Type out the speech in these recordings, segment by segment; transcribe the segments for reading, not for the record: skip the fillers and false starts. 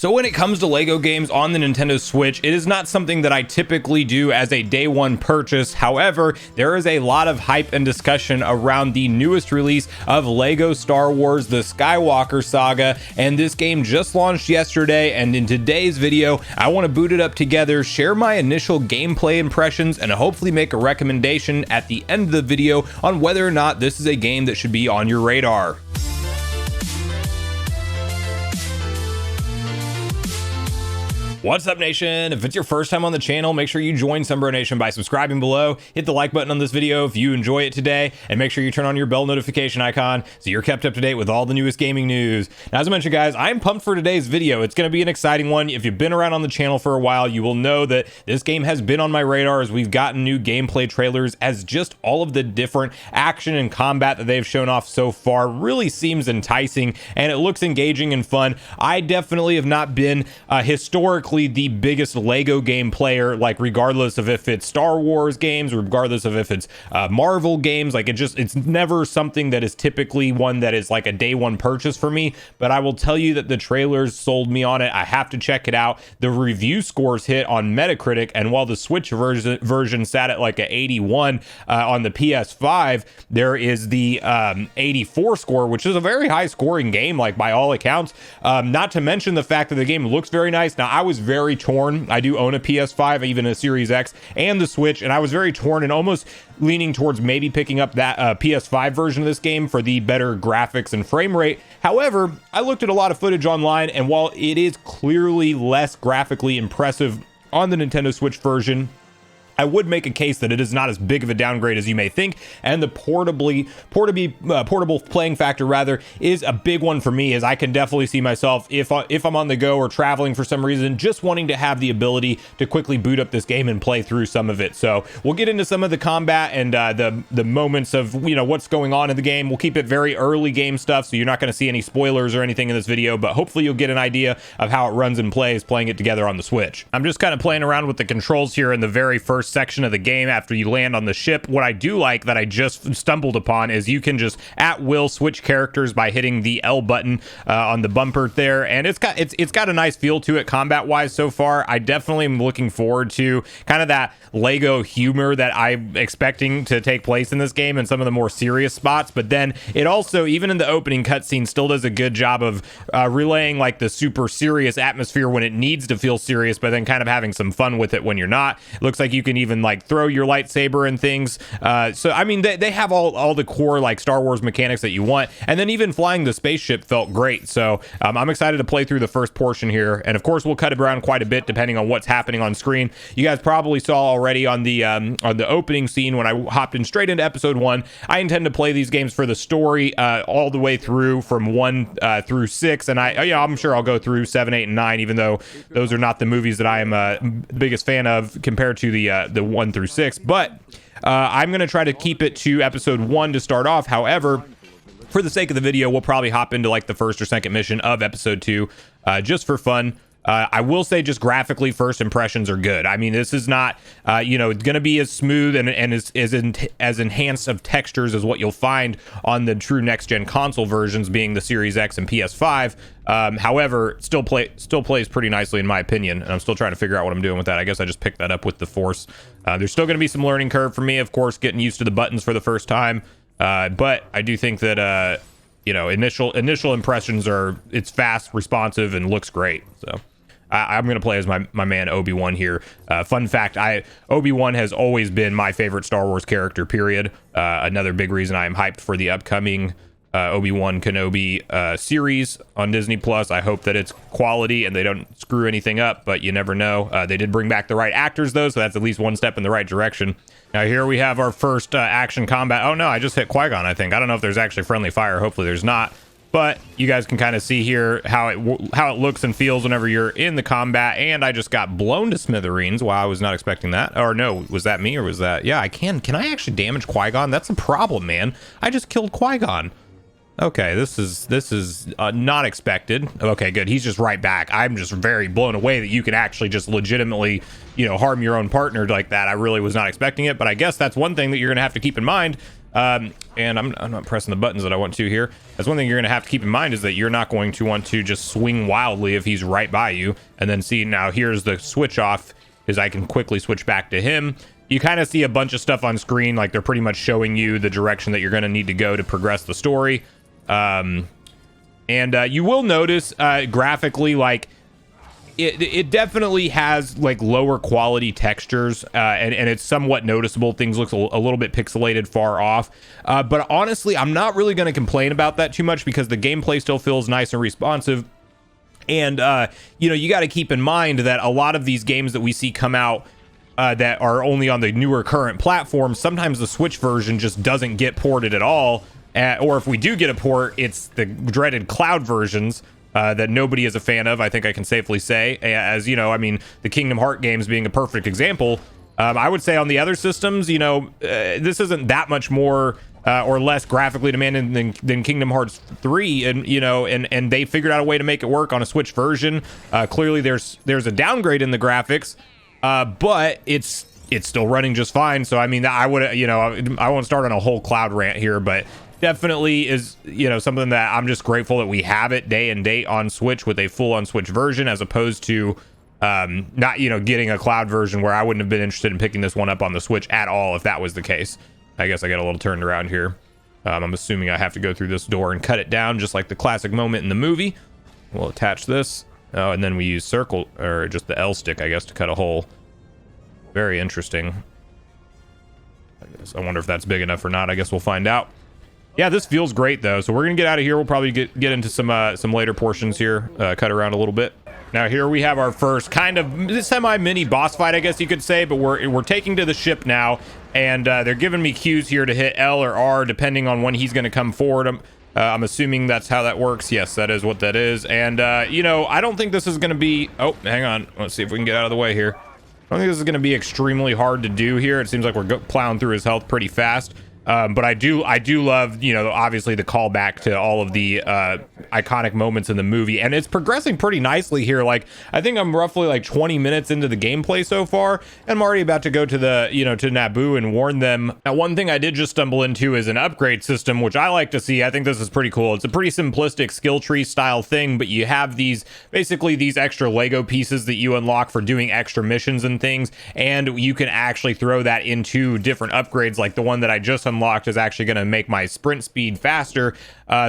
So when it comes to Lego games on the Nintendo Switch, it is not something that I typically do as a day one purchase. However, there is a lot of hype and discussion around the newest release of Lego Star Wars, the Skywalker Saga, and this game just launched yesterday. And in today's video, I want to boot it up together, share my initial gameplay impressions, and hopefully make a recommendation at the end of the video on whether or not this is a game that should be on your radar. What's up, Nation? If it's your first time on the channel, make sure you join Sunbro Nation by subscribing below, hit the like button on this video if you enjoy it today, and make sure you turn on your bell notification icon so you're kept up to date with all the newest gaming news. Now, as I mentioned, guys, I'm pumped for today's video. It's going to be an exciting one. If you've been around on the channel for a while, you will know that this game has been on my radar as we've gotten new gameplay trailers, as just all of the different action and combat that they've shown off so far really seems enticing, and it looks engaging and fun. I definitely have not been historically the biggest Lego game player, like regardless of if it's Star Wars games, regardless of if it's Marvel games. Like it's never something that is typically one that is like a day one purchase for me. But I will tell you that the trailers sold me on it. I have to check it out. The review scores hit on Metacritic, and while the Switch version sat at like an 81 on the PS5, there is the 84 score, which is a very high scoring game, like by all accounts. Not to mention the fact that the game looks very nice. Now, I was very torn. I do own a PS5, even a Series X, and the Switch, and I was very torn and almost leaning towards maybe picking up that PS5 version of this game for the better graphics and frame rate. However, I looked at a lot of footage online, and while it is clearly less graphically impressive on the Nintendo Switch version, I would make a case that it is not as big of a downgrade as you may think, and the portable playing factor rather is a big one for me, as I can definitely see myself if I'm on the go or traveling for some reason, just wanting to have the ability to quickly boot up this game and play through some of it. So we'll get into some of the combat and the moments of what's going on in the game. We'll keep it very early game stuff, so you're not going to see any spoilers or anything in this video, but hopefully you'll get an idea of how it runs and plays playing it together on the Switch. I'm just kind of playing around with the controls here in the very first section of the game after you land on the ship. What I do like that I just stumbled upon is you can just at will switch characters by hitting the L button on the bumper there, and it's got a nice feel to it combat wise so far. I definitely am looking forward to kind of that Lego humor that I'm expecting to take place in this game and some of the more serious spots, but then it also, even in the opening cutscene, still does a good job of relaying like the super serious atmosphere when it needs to feel serious, but then kind of having some fun with it when you're not. It looks like you can even like throw your lightsaber and things. So I mean, they have all the core like Star Wars mechanics that you want, and then even flying the spaceship felt great. So I'm excited to play through the first portion here, and of course we'll cut it around quite a bit depending on what's happening on screen. You guys probably saw already on the opening scene when I hopped in straight into episode 1. I intend to play these games for the story all the way through from 1 through 6, and I'm sure I'll go through 7, 8, and 9, even though those are not the movies that I am the biggest fan of compared to the 1 through 6. But I'm going to try to keep it to episode 1 to start off. However, for the sake of the video, we'll probably hop into like the first or second mission of episode 2 just for fun. I will say, just graphically, first impressions are good. I mean, this is not, it's going to be as smooth and as enhanced of textures as what you'll find on the true next-gen console versions, being the Series X and PS5. However, still plays pretty nicely in my opinion, and I'm still trying to figure out what I'm doing with that. I guess I just picked that up with the Force. There's still going to be some learning curve for me, of course, getting used to the buttons for the first time. But I do think that, initial impressions are, it's fast, responsive, and looks great. So I'm going to play as my man Obi-Wan here. Fun fact, Obi-Wan has always been my favorite Star Wars character, period. Another big reason I am hyped for the upcoming Obi-Wan Kenobi series on Disney Plus. I hope that it's quality and they don't screw anything up, but you never know. They did bring back the right actors though, so that's at least one step in the right direction. Now here we have our first action combat. Oh no, I just hit Qui-Gon, I think. I don't know if there's actually friendly fire. Hopefully there's not. But you guys can kind of see here how it looks and feels whenever you're in the combat. And I just got blown to smithereens. Wow, I was not expecting that. Or no, was that me or was that? Yeah, I can. Can I actually damage Qui-Gon? That's a problem, man. I just killed Qui-Gon. Okay, this is not expected. Okay, good. He's just right back. I'm just very blown away that you can actually just legitimately, harm your own partner like that. I really was not expecting it, but I guess that's one thing that you're going to have to keep in mind. And I'm not pressing the buttons that I want to here. That's one thing you're going to have to keep in mind, is that you're not going to want to just swing wildly if he's right by you. And then see, now here's the switch off, is I can quickly switch back to him. You kind of see a bunch of stuff on screen, like they're pretty much showing you the direction that you're going to need to go to progress the story. And you will notice graphically, like it definitely has like lower quality textures, and it's somewhat noticeable. Things look a little bit pixelated far off, but honestly, I'm not really going to complain about that too much, because the gameplay still feels nice and responsive. And you got to keep in mind that a lot of these games that we see come out that are only on the newer current platforms, sometimes the Switch version just doesn't get ported at all. Or if we do get a port, it's the dreaded cloud versions that nobody is a fan of, I think I can safely say. As you know, I mean, the Kingdom Hearts games being a perfect example. I would say on the other systems, this isn't that much more or less graphically demanding than Kingdom Hearts 3, and they figured out a way to make it work on a Switch version. Clearly, there's a downgrade in the graphics, but it's still running just fine. So I mean, I would, I won't start on a whole cloud rant here, but definitely is something that I'm just grateful that we have it day and date on Switch with a full on Switch version, as opposed to not getting a cloud version, where I wouldn't have been interested in picking this one up on the Switch at all if that was the case. I guess I got a little turned around here. I'm assuming I have to go through this door and cut it down, just like the classic moment in the movie. We'll attach this, and then we use circle, or just the L stick, I guess, to cut a hole. Very interesting. I wonder if that's big enough or not. I guess we'll find out. Yeah, this feels great though. So we're gonna get out of here. We'll probably get into some later portions here, cut around a little bit. Now here we have our first kind of semi-mini boss fight, I guess you could say, but we're taking to the ship now, and they're giving me cues here to hit L or R depending on when he's gonna come forward. I'm assuming that's how that works. Yes, that is what that is. And I don't think this is gonna be. Oh, hang on. Let's see if we can get out of the way here. I don't think this is gonna be extremely hard to do here. It seems like we're plowing through his health pretty fast. But I do love, obviously the callback to all of the iconic moments in the movie, and it's progressing pretty nicely here. Like, I think I'm roughly like 20 minutes into the gameplay so far, and I'm already about to go to the, to Naboo and warn them. Now, one thing I did just stumble into is an upgrade system, which I like to see. I think this is pretty cool. It's a pretty simplistic skill tree style thing, but you have basically these extra Lego pieces that you unlock for doing extra missions and things, and you can actually throw that into different upgrades. Like the one that I just unlocked is actually going to make my sprint speed faster,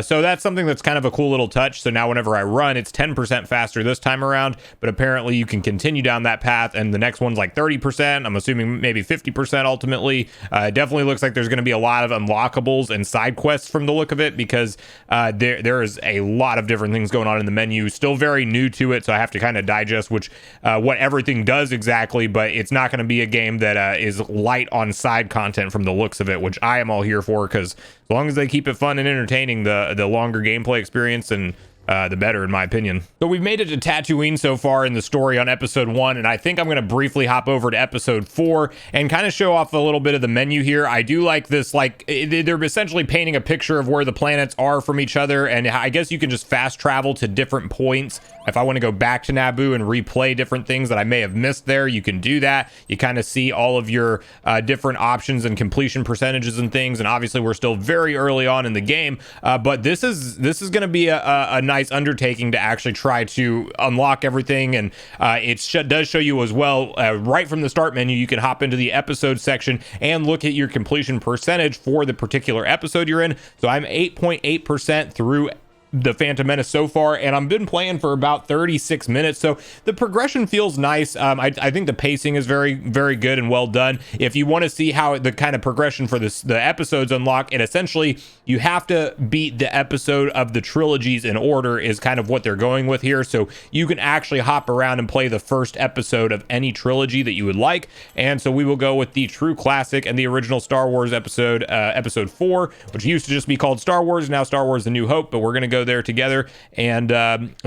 so that's something that's kind of a cool little touch. So now whenever I run, it's 10% faster this time around, but apparently you can continue down that path, and the next one's like 30%. I'm assuming maybe 50% ultimately. Definitely looks like there's going to be a lot of unlockables and side quests from the look of it, because there is a lot of different things going on in the menu. Still very new to it, so I have to kind of digest what everything does exactly, but it's not going to be a game that is light on side content from the looks of it, which I am all here for, because as long as they keep it fun and entertaining, the longer gameplay experience and the better, in my opinion. So we've made it to Tatooine so far in the story on episode 1, and I think I'm going to briefly hop over to episode 4 and kind of show off a little bit of the menu here. I do like this, like they're essentially painting a picture of where the planets are from each other, and I guess you can just fast travel to different points. If I want to go back to Naboo and replay different things that I may have missed there, you can do that. You kind of see all of your different options and completion percentages and things, and obviously we're still very early on in the game, but this is going to be a nice undertaking to actually try to unlock everything. And it does show you as well, right from the start menu, you can hop into the episode section and look at your completion percentage for the particular episode you're in. So I'm 8.8% through the Phantom Menace so far, and I've been playing for about 36 minutes, so the progression feels nice. I think the pacing is very, very good and well done. If you want to see how the kind of progression for the episodes unlock, and essentially you have to beat the episode of the trilogies in order is kind of what they're going with here. So you can actually hop around and play the first episode of any trilogy that you would like, and so we will go with the true classic and the original Star Wars episode 4, which used to just be called Star Wars, now Star Wars: A New Hope, but we're going to go there together and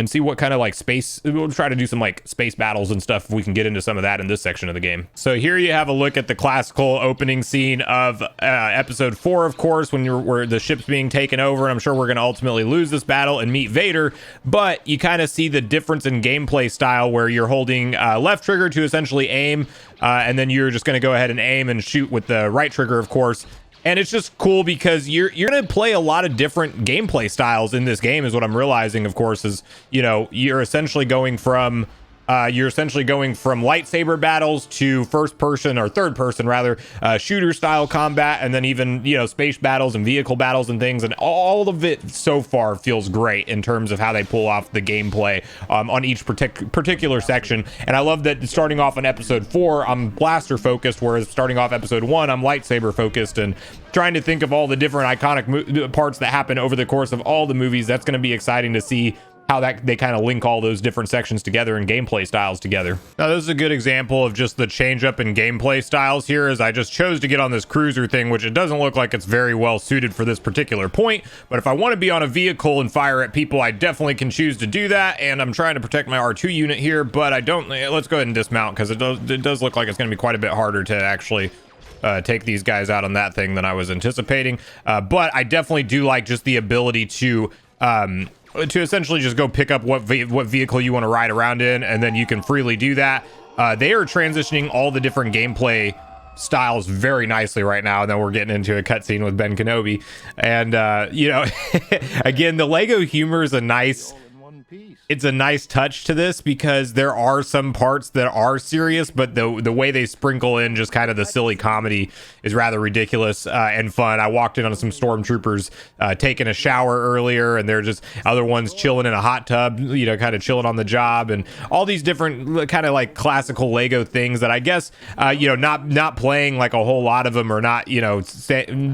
see what kind of like space. We'll try to do some like space battles and stuff if we can get into some of that in this section of the game. So here you have a look at the classical opening scene of episode 4, of course, where the ship's being taken over, and I'm sure we're going to ultimately lose this battle and meet Vader. But you kind of see the difference in gameplay style, where you're holding left trigger to essentially aim, and then you're just going to go ahead and aim and shoot with the right trigger, of course. And it's just cool because you're going to play a lot of different gameplay styles in this game, is what I'm realizing, of course, is, you know, you're essentially going from lightsaber battles to first person, or third person rather, shooter style combat, and then even, you know, space battles and vehicle battles and things. And all of it so far feels great in terms of how they pull off the gameplay on each particular section. And I love that starting off on episode 4, I'm blaster focused, whereas starting off episode 1, I'm lightsaber focused, and trying to think of all the different iconic parts that happen over the course of all the movies. That's going to be exciting to see how that they kind of link all those different sections together and gameplay styles together. Now, this is a good example of just the change up in gameplay styles here, as I just chose to get on this cruiser thing, which it doesn't look like it's very well suited for this particular point. But if I want to be on a vehicle and fire at people, I definitely can choose to do that. And I'm trying to protect my R2 unit here, but I don't. Let's go ahead and dismount, because it does look like it's going to be quite a bit harder to actually take these guys out on that thing than I was anticipating. But I definitely do like just the ability to essentially just go pick up what vehicle you want to ride around in, and then you can freely do that. They are transitioning all the different gameplay styles very nicely right now, and then we're getting into a cutscene with Ben Kenobi. And you know, again, the Lego humor is a nice touch to this, because there are some parts that are serious, but the way they sprinkle in just kind of the silly comedy is rather ridiculous and fun. I walked in on some stormtroopers taking a shower earlier, and they're just other ones chilling in a hot tub, you know, kind of chilling on the job, and all these different kind of like classical Lego things that I guess you know, not playing like a whole lot of them, or not, you know,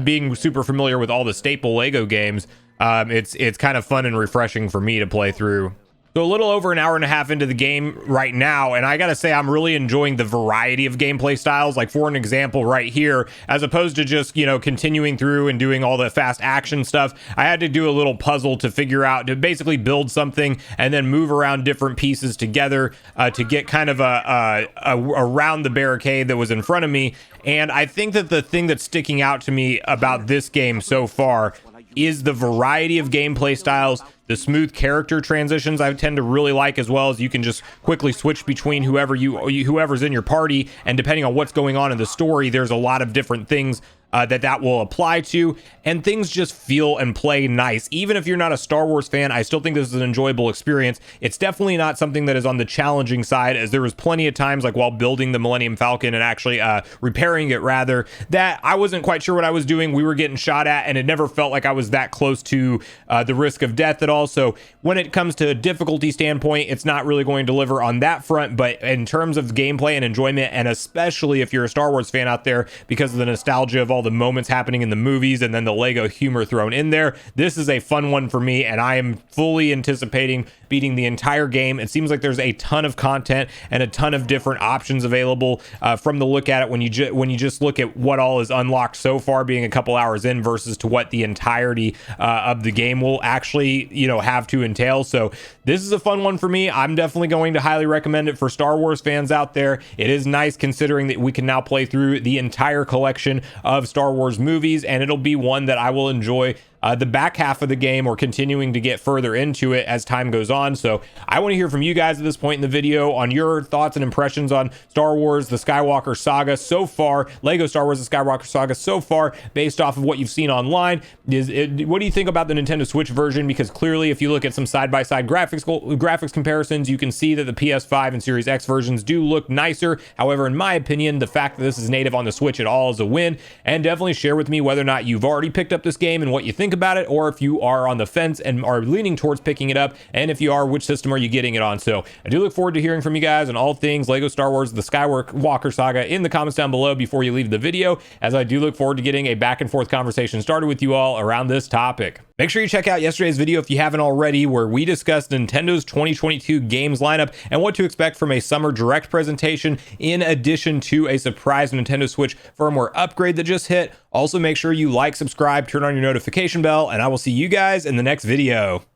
being super familiar with all the staple Lego games. It's kind of fun and refreshing for me to play through. So a little over an hour and a half into the game right now, and I gotta say, I'm really enjoying the variety of gameplay styles. Like, for an example right here, as opposed to just, you know, continuing through and doing all the fast action stuff, I had to do a little puzzle to figure out, to basically build something and then move around different pieces together to get kind of around the barricade that was in front of me. And I think that the thing that's sticking out to me about this game so far is the variety of gameplay styles, the smooth character transitions I tend to really like, as well as you can just quickly switch between whoever's in your party, and depending on what's going on in the story, there's a lot of different things that will apply to, and things just feel and play nice. Even if you're not a Star Wars fan, I still think this is an enjoyable experience. It's definitely not something that is on the challenging side, as there was plenty of times, like while building the Millennium Falcon and actually repairing it rather, that I wasn't quite sure what I was doing. We were getting shot at, and it never felt like I was that close to the risk of death at all. So when it comes to a difficulty standpoint, it's not really going to deliver on that front. But in terms of gameplay and enjoyment, and especially if you're a Star Wars fan out there, because of the nostalgia of all the moments happening in the movies and then the Lego humor thrown in there, this is a fun one for me, and I am fully anticipating beating the entire game. It seems like there's a ton of content and a ton of different options available from the look at it, when you just look at what all is unlocked so far, being a couple hours in, versus to what the entirety of the game will actually, you know, have to entail. So this is a fun one for me. I'm definitely going to highly recommend it for Star Wars fans out there. It is nice considering that we can now play through the entire collection of Star Wars movies, and it'll be one that I will enjoy the back half of the game, or continuing to get further into it as time goes on. So I want to hear from you guys at this point in the video on your thoughts and impressions on Star Wars the Skywalker Saga so far, Lego Star Wars the Skywalker Saga so far, based off of what you've seen online. What do you think about the Nintendo Switch version? Because clearly, if you look at some side-by-side graphics comparisons, you can see that the PS5 and Series X versions do look nicer. However, in my opinion, the fact that this is native on the Switch at all is a win. And definitely share with me whether or not you've already picked up this game and what you think about it, or if you are on the fence and are leaning towards picking it up, and if you are, which system are you getting it on? So I do look forward to hearing from you guys on all things Lego Star Wars the Skywalker Saga in the comments down below before you leave the video, as I do look forward to getting a back and forth conversation started with you all around this topic. Make sure you check out yesterday's video if you haven't already, where we discussed Nintendo's 2022 games lineup and what to expect from a Summer Direct presentation, in addition to a surprise Nintendo Switch firmware upgrade that just hit. Also, make sure you like, subscribe, turn on your notification bell, and I will see you guys in the next video.